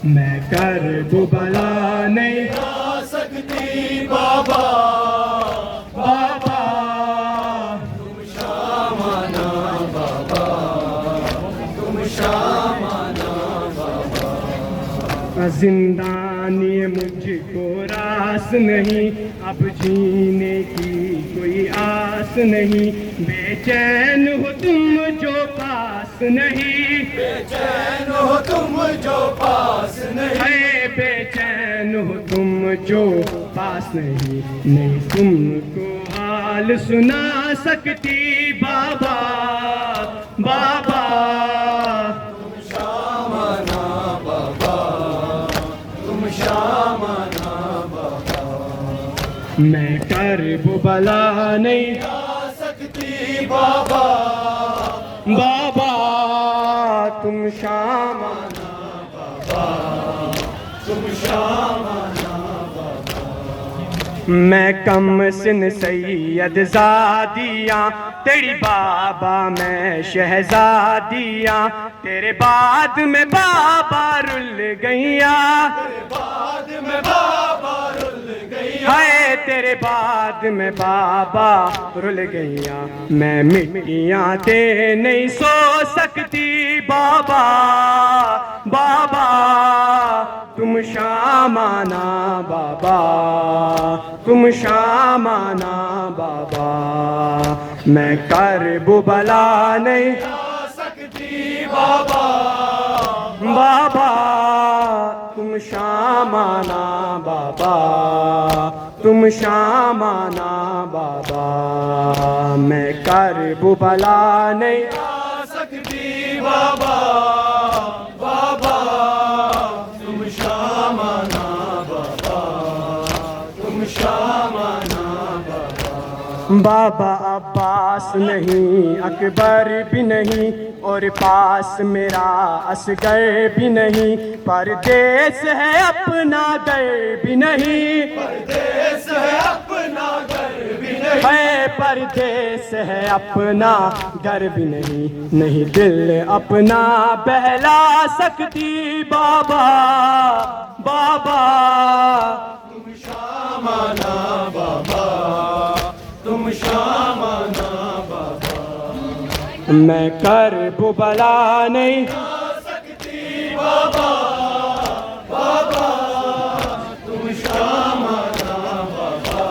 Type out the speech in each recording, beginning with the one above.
मैं करबला नहीं आ सकती बाबा, बाबा, तुम शामाना बाबा, तुम शामाना बाबा। जिंदानी मुझको रास नहीं, अब जीने की कोई आस नहीं। बेचैन हो तुम जो पास नहीं, बेचैन हो तुम जो पास नहीं, है बेचैन हो तुम जो पास नहीं। नहीं तुमको हाल सुना सकती बाबा, बाबा, तुम शामाना बाबा, तुम शामाना बाबा। मैं करबला नहीं आ सकती बाबा, बाबा, तुम शामाना बाबा, तुम शामाना बाबा। मैं कम सिन सैयद ज़ादियाँ, तेरी बाबा मैं शहज़ादियाँ। तेरे बाद में बाबा रुल गईया, तेरे बाद में बाबा रुल गई, हाय तेरे बाद में बाबा रुल गईया। मैं मिट्टियाँ दे नहीं सो सकती बाबा, बाबा, तुम शामाना बाबा, तुम शामाना बाबा। मैं करबला नहीं आ सकती बाबा, बाबा, तुम शामाना बाबा, तुम शामाना बाबा। मैं करबला नहीं आ सकती बाबा, बाबा, तुम शामाना बाबा, तुम शामाना बाबा। बाबा अब्बास नहीं, अकबर भी नहीं, और पास मेरा असगर भी नहीं। परदेस है अपना घर भी नहीं, परदेस है अपना घर भी नहीं, है परदेस है अपना घर भी नहीं। नहीं दिल अपना बहला सकती बाबा, बाबा, तुम शामाना बाबा, तुम शामाना बाबा। मैं करबला नहीं आ सकती बाबा, बाबा, तुम शामाना बाबा,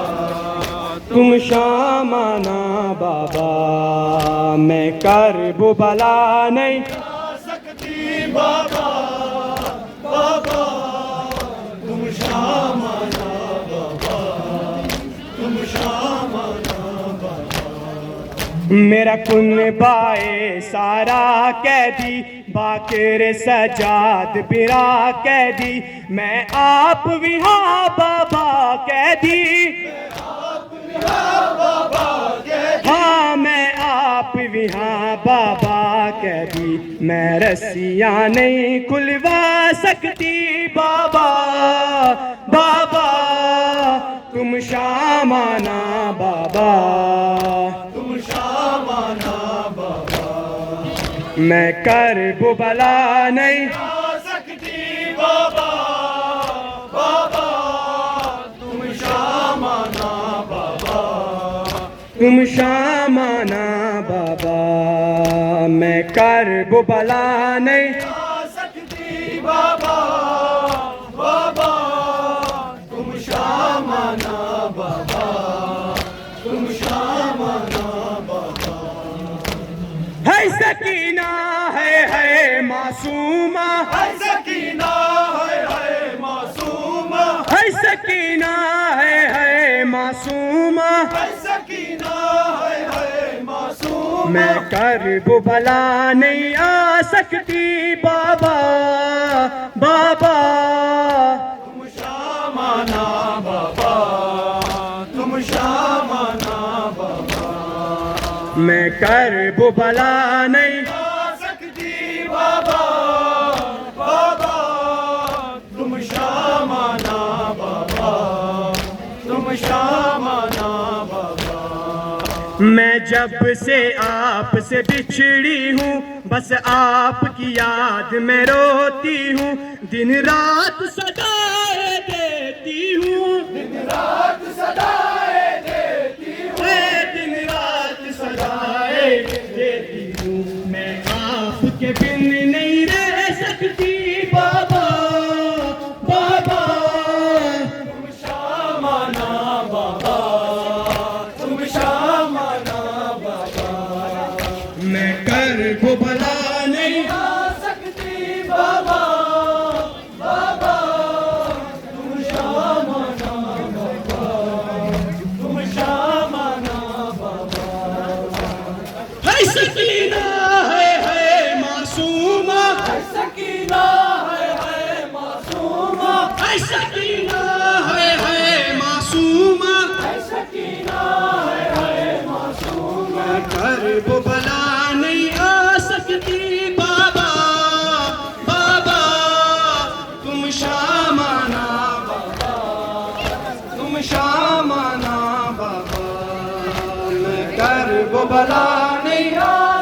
तुम शामाना बाबा। मैं करबला नहीं आ सकती बाबा, बाबा, तुम शामाना बाबा, तुम शामाना बाबा। मेरा कुनबाए सारा कैदी, बाकर सजाद बिरा कैदी। मैं आप विहा बाबा कैदी, हाँ मैं आप विहा बाबा कैदी। मैं रस्सियाँ नहीं खुलवा सकती बाबा, बाबा, तुम शामाना बाबा, तुम शामाना बाबा। मैं करबला नहीं आ सकती बाबा, बाबा, तुम शामाना बाबा, तुम शामाना बाबा। मैं करबला नहीं आ सकती बाबा, बाबा, तुम शामाना बाबा, तुम शामाना बाबा। है सकीना है मासूमा, है सकीना है मासूमा, है सकीना है मासूमा। है सकीना है मासूमा। मैं करबला नहीं आ सकती बाबा, बाबा, तुम शामाना बाबा, तुम शामाना बाबा। मैं करबला नहीं आ सकती बाबा, बाबा, तुम शामाना बाबा, तुम शामाना बाबा। मैं जब से आपसे बिछड़ी हूँ बस आपकी याद में रोती हूँ, दिन रात सदाएं देती हूँ, दिन रात सदाएं देती हूँ, दिन रात सदाएं देती हूँ। मैं आपके बिन नहीं रह सकती बाबा, बाबा तुम शामाना बाबा, तुम शामाना बाबा, मैं कर को भला नहीं आ सकती बाबा, बाबा तुम शामाना बाबा, तुम शामाना बाबा। है सकीना है मासूमा, सकीना है मासूमा, है सकीना है मासूमा, सकीना है मासूमा, कर वो भला नहीं आ सकती बाबा, बाबा तुम शामाना बाबा, तुम शामाना बाबा, मैं कर वो भला नहीं आ